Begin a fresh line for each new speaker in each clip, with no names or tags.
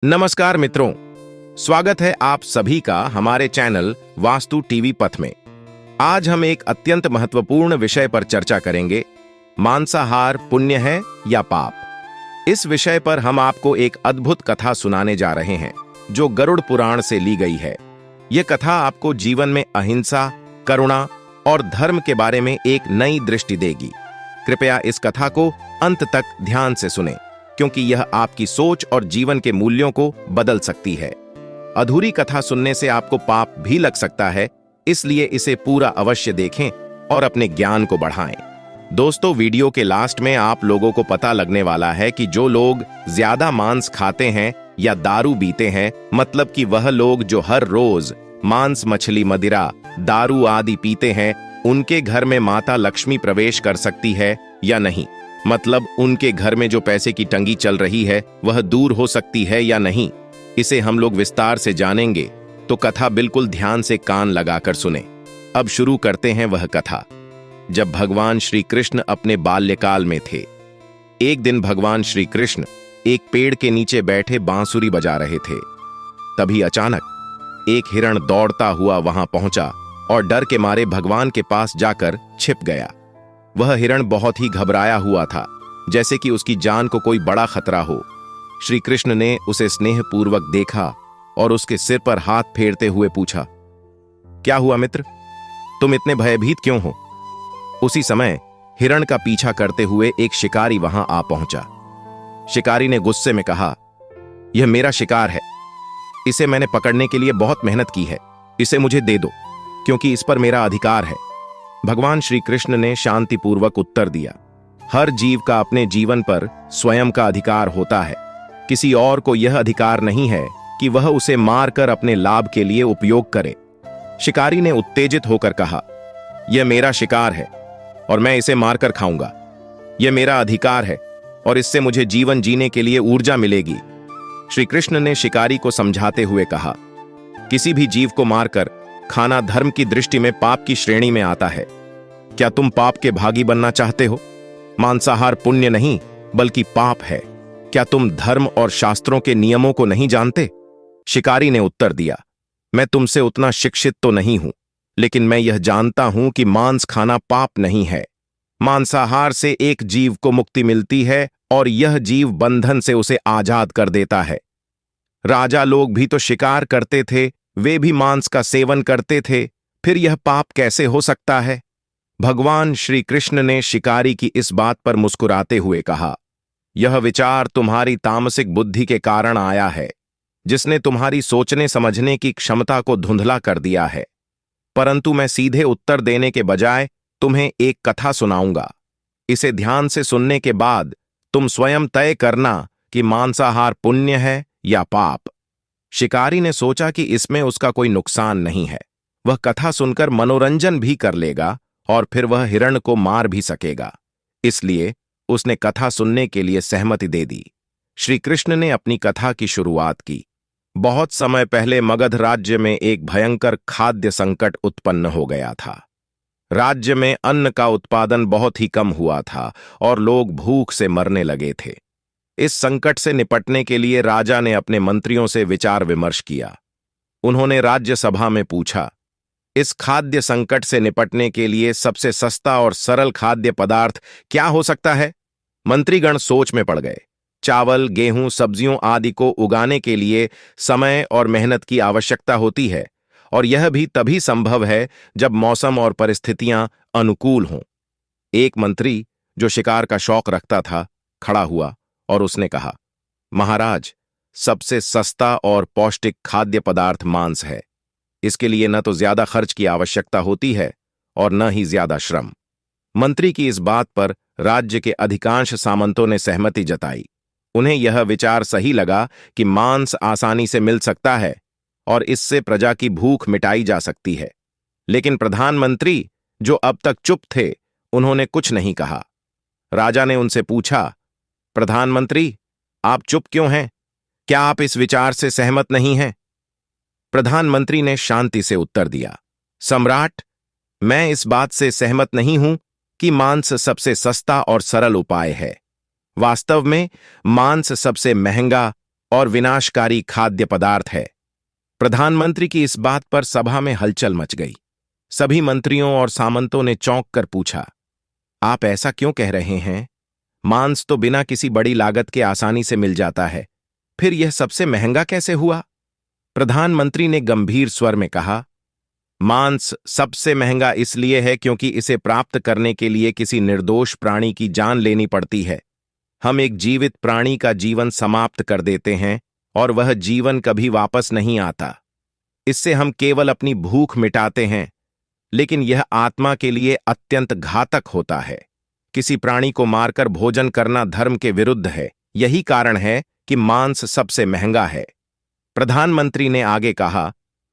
नमस्कार मित्रों, स्वागत है आप सभी का हमारे चैनल वास्तु टीवी पथ में। आज हम एक अत्यंत महत्वपूर्ण विषय पर चर्चा करेंगे, मांसाहार पुण्य है या पाप। इस विषय पर हम आपको एक अद्भुत कथा सुनाने जा रहे हैं जो गरुड़ पुराण से ली गई है। यह कथा आपको जीवन में अहिंसा, करुणा और धर्म के बारे में एक नई दृष्टि देगी। कृपया इस कथा को अंत तक ध्यान से सुनें, क्योंकि यह आपकी सोच और जीवन के मूल्यों को बदल सकती है। अधूरी कथा सुनने से आपको पाप भी लग सकता है, इसलिए इसे पूरा अवश्य देखें और अपने ज्ञान को बढ़ाएं। दोस्तों, वीडियो के लास्ट में आप लोगों को पता लगने वाला है कि जो लोग ज्यादा मांस खाते हैं या दारू पीते हैं, मतलब कि वह लोग जो हर रोज मांस, मछली, मदिरा, दारू आदि पीते हैं, उनके घर में माता लक्ष्मी प्रवेश कर सकती है या नहीं। मतलब उनके घर में जो पैसे की तंगी चल रही है वह दूर हो सकती है या नहीं, इसे हम लोग विस्तार से जानेंगे। तो कथा बिल्कुल ध्यान से कान लगाकर सुने। अब शुरू करते हैं वह कथा। जब भगवान श्री कृष्ण अपने बाल्यकाल में थे, एक दिन भगवान श्री कृष्ण एक पेड़ के नीचे बैठे बांसुरी बजा रहे थे। तभी अचानक एक हिरण दौड़ता हुआ वहां पहुंचा और डर के मारे भगवान के पास जाकर छिप गया। वह हिरण बहुत ही घबराया हुआ था, जैसे कि उसकी जान को कोई बड़ा खतरा हो। श्री कृष्ण ने उसे स्नेहपूर्वक देखा और उसके सिर पर हाथ फेरते हुए पूछा, क्या हुआ मित्र, तुम इतने भयभीत क्यों हो? उसी समय हिरण का पीछा करते हुए एक शिकारी वहां आ पहुंचा। शिकारी ने गुस्से में कहा, यह मेरा शिकार है, इसे मैंने पकड़ने के लिए बहुत मेहनत की है, इसे मुझे दे दो, क्योंकि इस पर मेरा अधिकार है। भगवान श्री कृष्ण ने शांतिपूर्वक उत्तर दिया, हर जीव का अपने जीवन पर स्वयं का अधिकार होता है। किसी और को यह अधिकार नहीं है कि वह उसे मारकर अपने लाभ के लिए उपयोग करे। शिकारी ने उत्तेजित होकर कहा, यह मेरा शिकार है और मैं इसे मारकर खाऊंगा। यह मेरा अधिकार है और इससे मुझे जीवन जीने के लिए ऊर्जा मिलेगी। श्री कृष्ण ने शिकारी को समझाते हुए कहा, किसी भी जीव को मारकर खाना धर्म की दृष्टि में पाप की श्रेणी में आता है। क्या तुम पाप के भागी बनना चाहते हो? मांसाहार पुण्य नहीं बल्कि पाप है। क्या तुम धर्म और शास्त्रों के नियमों को नहीं जानते? शिकारी ने उत्तर दिया, मैं तुमसे उतना शिक्षित तो नहीं हूं, लेकिन मैं यह जानता हूं कि मांस खाना पाप नहीं है। मांसाहार से एक जीव को मुक्ति मिलती है और यह जीव बंधन से उसे आजाद कर देता है। राजा लोग भी तो शिकार करते थे, वे भी मांस का सेवन करते थे, फिर यह पाप कैसे हो सकता है? भगवान श्री कृष्ण ने शिकारी की इस बात पर मुस्कुराते हुए कहा, यह विचार तुम्हारी तामसिक बुद्धि के कारण आया है, जिसने तुम्हारी सोचने समझने की क्षमता को धुंधला कर दिया है। परंतु मैं सीधे उत्तर देने के बजाय तुम्हें एक कथा सुनाऊंगा। इसे ध्यान से सुनने के बाद तुम स्वयं तय करना कि मांसाहार पुण्य है या पाप। शिकारी ने सोचा कि इसमें उसका कोई नुकसान नहीं है, वह कथा सुनकर मनोरंजन भी कर लेगा और फिर वह हिरण को मार भी सकेगा। इसलिए उसने कथा सुनने के लिए सहमति दे दी। श्री कृष्ण ने अपनी कथा की शुरुआत की। बहुत समय पहले मगध राज्य में एक भयंकर खाद्य संकट उत्पन्न हो गया था। राज्य में अन्न का उत्पादन बहुत ही कम हुआ था और लोग भूख से मरने लगे थे। इस संकट से निपटने के लिए राजा ने अपने मंत्रियों से विचार विमर्श किया। उन्होंने राज्यसभा में पूछा, इस खाद्य संकट से निपटने के लिए सबसे सस्ता और सरल खाद्य पदार्थ क्या हो सकता है? मंत्रीगण सोच में पड़ गए। चावल, गेहूं, सब्जियों आदि को उगाने के लिए समय और मेहनत की आवश्यकता होती है, और यह भी तभी संभव है जब मौसम और परिस्थितियां अनुकूल हों। एक मंत्री जो शिकार का शौक रखता था, खड़ा हुआ और उसने कहा, महाराज, सबसे सस्ता और पौष्टिक खाद्य पदार्थ मांस है। इसके लिए न तो ज्यादा खर्च की आवश्यकता होती है और न ही ज्यादा श्रम। मंत्री की इस बात पर राज्य के अधिकांश सामंतों ने सहमति जताई। उन्हें यह विचार सही लगा कि मांस आसानी से मिल सकता है और इससे प्रजा की भूख मिटाई जा सकती है। लेकिन प्रधानमंत्री, जो अब तक चुप थे, उन्होंने कुछ नहीं कहा। राजा ने उनसे पूछा, प्रधानमंत्री, आप चुप क्यों हैं? क्या आप इस विचार से सहमत नहीं हैं? प्रधानमंत्री ने शांति से उत्तर दिया, सम्राट, मैं इस बात से सहमत नहीं हूं कि मांस सबसे सस्ता और सरल उपाय है। वास्तव में मांस सबसे महंगा, और विनाशकारी खाद्य पदार्थ है। प्रधानमंत्री की इस बात पर सभा में हलचल मच गई। सभी मंत्रियों और सामंतों ने चौंक कर पूछा, आप ऐसा क्यों कह रहे हैं? मांस तो बिना किसी बड़ी लागत के आसानी से मिल जाता है, फिर यह सबसे महंगा कैसे हुआ? प्रधानमंत्री ने गंभीर स्वर में कहा, मांस सबसे महंगा इसलिए है क्योंकि इसे प्राप्त करने के लिए किसी निर्दोष प्राणी की जान लेनी पड़ती है। हम एक जीवित प्राणी का जीवन समाप्त कर देते हैं और वह जीवन कभी वापस नहीं आता। इससे हम केवल अपनी भूख मिटाते हैं, लेकिन यह आत्मा के लिए अत्यंत घातक होता है। किसी प्राणी को मारकर भोजन करना धर्म के विरुद्ध है। यही कारण है कि मांस सबसे महंगा है। प्रधानमंत्री ने आगे कहा,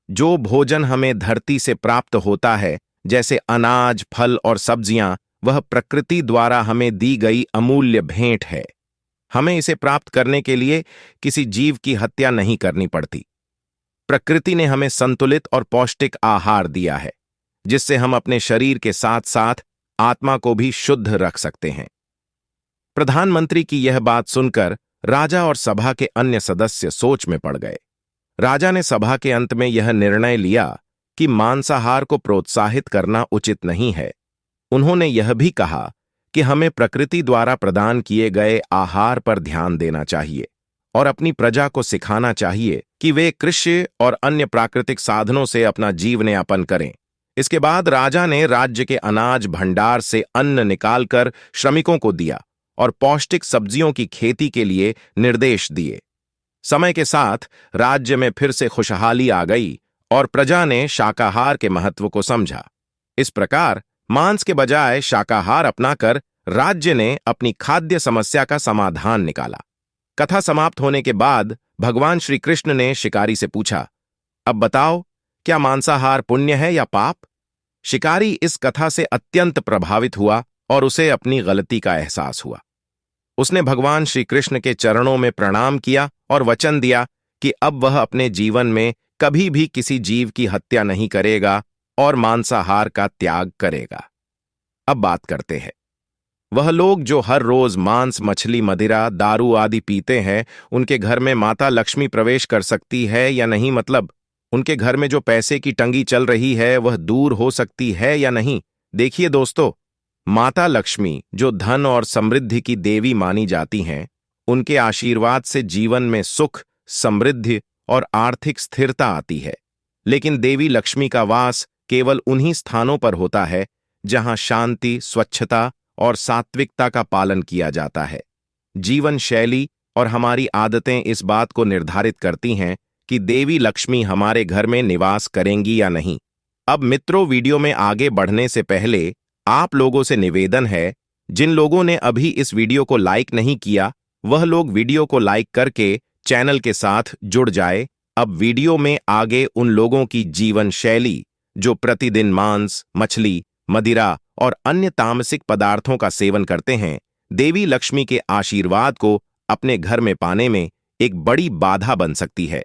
जो भोजन हमें धरती से प्राप्त होता है, जैसे अनाज, फल और सब्जियां, वह प्रकृति द्वारा हमें दी गई अमूल्य भेंट है। हमें इसे प्राप्त करने के लिए किसी जीव की हत्या नहीं करनी पड़ती। प्रकृति ने हमें संतुलित और पौष्टिक आहार दिया है, जिससे हम अपने शरीर के साथ साथ आत्मा को भी शुद्ध रख सकते हैं। प्रधानमंत्री की यह बात सुनकर राजा और सभा के अन्य सदस्य सोच में पड़ गए। राजा ने सभा के अंत में यह निर्णय लिया कि मांसाहार को प्रोत्साहित करना उचित नहीं है। उन्होंने यह भी कहा कि हमें प्रकृति द्वारा प्रदान किए गए आहार पर ध्यान देना चाहिए और अपनी प्रजा को सिखाना चाहिए कि वे कृषि और अन्य प्राकृतिक साधनों से अपना जीवनयापन करें। इसके बाद राजा ने राज्य के अनाज भंडार से अन्न निकालकर श्रमिकों को दिया और पौष्टिक सब्जियों की खेती के लिए निर्देश दिए। समय के साथ राज्य में फिर से खुशहाली आ गई और प्रजा ने शाकाहार के महत्व को समझा। इस प्रकार मांस के बजाय शाकाहार अपनाकर राज्य ने अपनी खाद्य समस्या का समाधान निकाला। कथा समाप्त होने के बाद भगवान श्री कृष्ण ने शिकारी से पूछा, अब बताओ, क्या मांसाहार पुण्य है या पाप? शिकारी इस कथा से अत्यंत प्रभावित हुआ और उसे अपनी गलती का एहसास हुआ। उसने भगवान श्री कृष्ण के चरणों में प्रणाम किया और वचन दिया कि अब वह अपने जीवन में कभी भी किसी जीव की हत्या नहीं करेगा और मांसाहार का त्याग करेगा। अब बात करते हैं, वह लोग जो हर रोज मांस, मछली, मदिरा, दारू आदि पीते हैं, उनके घर में माता लक्ष्मी प्रवेश कर सकती है या नहीं? मतलब उनके घर में जो पैसे की तंगी चल रही है वह दूर हो सकती है या नहीं? देखिए दोस्तों, माता लक्ष्मी, जो धन और समृद्धि की देवी मानी जाती हैं, उनके आशीर्वाद से जीवन में सुख, समृद्धि और आर्थिक स्थिरता आती है। लेकिन देवी लक्ष्मी का वास केवल उन्हीं स्थानों पर होता है जहां शांति, स्वच्छता और सात्विकता का पालन किया जाता है। जीवन शैली और हमारी आदतें इस बात को निर्धारित करती हैं कि देवी लक्ष्मी हमारे घर में निवास करेंगी या नहीं। अब मित्रों, वीडियो में आगे बढ़ने से पहले आप लोगों से निवेदन है, जिन लोगों ने अभी इस वीडियो को लाइक नहीं किया, वह लोग वीडियो को लाइक करके चैनल के साथ जुड़ जाए। अब वीडियो में आगे उन लोगों की जीवन शैली जो प्रतिदिन मांस, मछली, मदिरा और अन्य तामसिक पदार्थों का सेवन करते हैं, देवी लक्ष्मी के आशीर्वाद को अपने घर में पाने में एक बड़ी बाधा बन सकती है।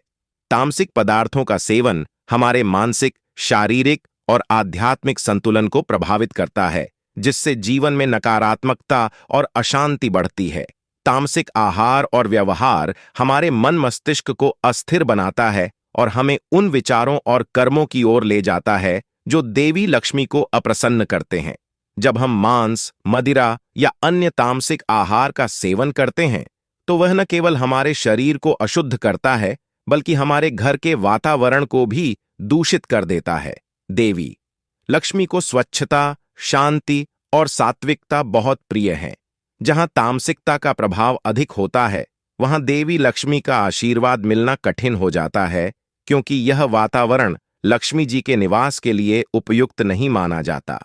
तामसिक पदार्थों का सेवन हमारे मानसिक, शारीरिक और आध्यात्मिक संतुलन को प्रभावित करता है, जिससे जीवन में नकारात्मकता और अशांति बढ़ती है। तामसिक आहार और व्यवहार हमारे मन मस्तिष्क को अस्थिर बनाता है और हमें उन विचारों और कर्मों की ओर ले जाता है जो देवी लक्ष्मी को अप्रसन्न करते हैं। जब हम मांस, मदिरा या अन्य तामसिक आहार का सेवन करते हैं, तो वह न केवल हमारे शरीर को अशुद्ध करता है, बल्कि हमारे घर के वातावरण को भी दूषित कर देता है। देवी लक्ष्मी को स्वच्छता, शांति और सात्विकता बहुत प्रिय है। जहां तामसिकता का प्रभाव अधिक होता है, वहां देवी लक्ष्मी का आशीर्वाद मिलना कठिन हो जाता है, क्योंकि यह वातावरण लक्ष्मी जी के निवास के लिए उपयुक्त नहीं माना जाता।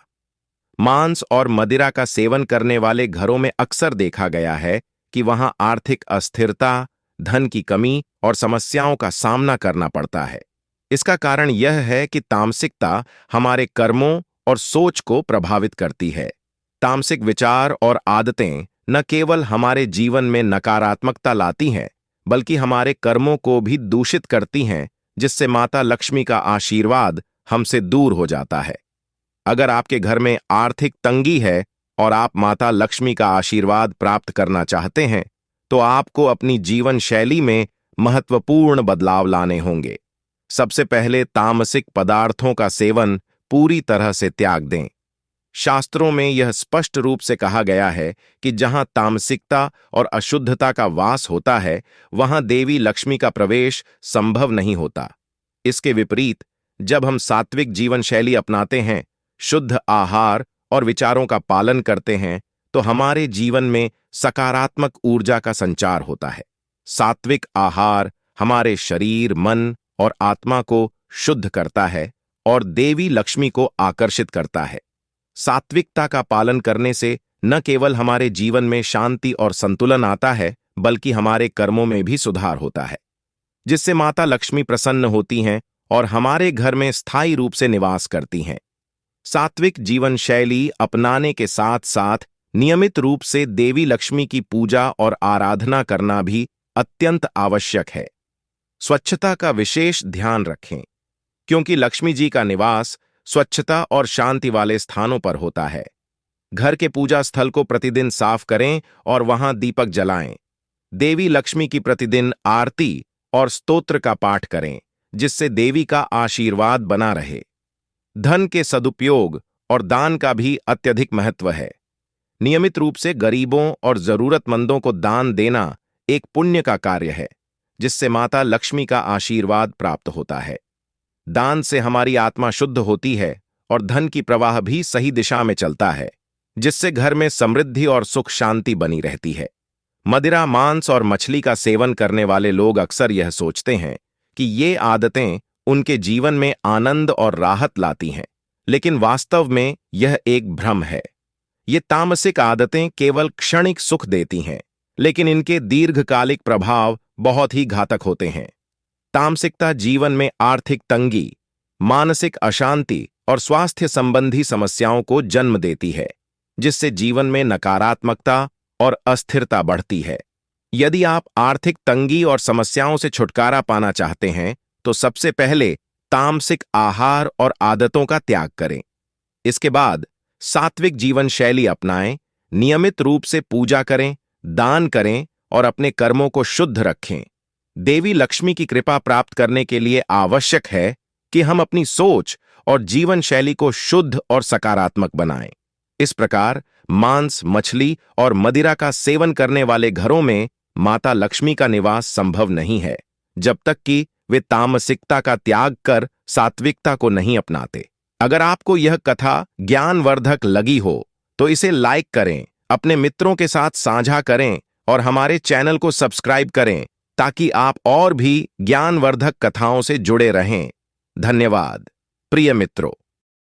मांस और मदिरा का सेवन करने वाले घरों में अक्सर देखा गया है कि वहां आर्थिक अस्थिरता, धन की कमी और समस्याओं का सामना करना पड़ता है। इसका कारण यह है कि तामसिकता हमारे कर्मों और सोच को प्रभावित करती है। तामसिक विचार और आदतें न केवल हमारे जीवन में नकारात्मकता लाती हैं, बल्कि हमारे कर्मों को भी दूषित करती हैं, जिससे माता लक्ष्मी का आशीर्वाद हमसे दूर हो जाता है। अगर आपके घर में आर्थिक तंगी है और आप माता लक्ष्मी का आशीर्वाद प्राप्त करना चाहते हैं, तो आपको अपनी जीवन शैली में महत्वपूर्ण बदलाव लाने होंगे। सबसे पहले तामसिक पदार्थों का सेवन पूरी तरह से त्याग दें। शास्त्रों में यह स्पष्ट रूप से कहा गया है कि जहां तामसिकता और अशुद्धता का वास होता है, वहां देवी लक्ष्मी का प्रवेश संभव नहीं होता। इसके विपरीत, जब हम सात्विक जीवन शैली अपनाते हैं, शुद्ध आहार और विचारों का पालन करते हैं, तो हमारे जीवन में सकारात्मक ऊर्जा का संचार होता है। सात्विक आहार हमारे शरीर, मन और आत्मा को शुद्ध करता है और देवी लक्ष्मी को आकर्षित करता है। सात्विकता का पालन करने से न केवल हमारे जीवन में शांति और संतुलन आता है, बल्कि हमारे कर्मों में भी सुधार होता है, जिससे माता लक्ष्मी प्रसन्न होती हैं और हमारे घर में स्थायी रूप से निवास करती हैं। सात्विक जीवन शैली अपनाने के साथ साथ नियमित रूप से देवी लक्ष्मी की पूजा और आराधना करना भी अत्यंत आवश्यक है। स्वच्छता का विशेष ध्यान रखें, क्योंकि लक्ष्मी जी का निवास स्वच्छता और शांति वाले स्थानों पर होता है। घर के पूजा स्थल को प्रतिदिन साफ करें और वहां दीपक जलाएं। देवी लक्ष्मी की प्रतिदिन आरती और स्तोत्र का पाठ करें, जिससे देवी का आशीर्वाद बना रहे। धन के सदुपयोग और दान का भी अत्यधिक महत्व है। नियमित रूप से गरीबों और जरूरतमंदों को दान देना एक पुण्य का कार्य है, जिससे माता लक्ष्मी का आशीर्वाद प्राप्त होता है। दान से हमारी आत्मा शुद्ध होती है और धन की प्रवाह भी सही दिशा में चलता है, जिससे घर में समृद्धि और सुख शांति बनी रहती है। मदिरा, मांस और मछली का सेवन करने वाले लोग अक्सर यह सोचते हैं कि ये आदतें उनके जीवन में आनंद और राहत लाती हैं, लेकिन वास्तव में यह एक भ्रम है। ये तामसिक आदतें केवल क्षणिक सुख देती हैं, लेकिन इनके दीर्घकालिक प्रभाव बहुत ही घातक होते हैं। तामसिकता जीवन में आर्थिक तंगी, मानसिक अशांति और स्वास्थ्य संबंधी समस्याओं को जन्म देती है, जिससे जीवन में नकारात्मकता और अस्थिरता बढ़ती है। यदि आप आर्थिक तंगी और समस्याओं से छुटकारा पाना चाहते हैं, तो सबसे पहले तामसिक आहार और आदतों का त्याग करें। इसके बाद सात्विक जीवन शैली अपनाएं, नियमित रूप से पूजा करें, दान करें और अपने कर्मों को शुद्ध रखें। देवी लक्ष्मी की कृपा प्राप्त करने के लिए आवश्यक है कि हम अपनी सोच और जीवन शैली को शुद्ध और सकारात्मक बनाएं। इस प्रकार मांस, मछली और मदिरा का सेवन करने वाले घरों में माता लक्ष्मी का निवास संभव नहीं है, जब तक कि वे तामसिकता का त्याग कर सात्विकता को नहीं अपनाते। अगर आपको यह कथा ज्ञानवर्धक लगी हो तो इसे लाइक करें, अपने मित्रों के साथ साझा करें और हमारे चैनल को सब्सक्राइब करें, ताकि आप और भी ज्ञानवर्धक कथाओं से जुड़े रहें। धन्यवाद प्रिय मित्रों।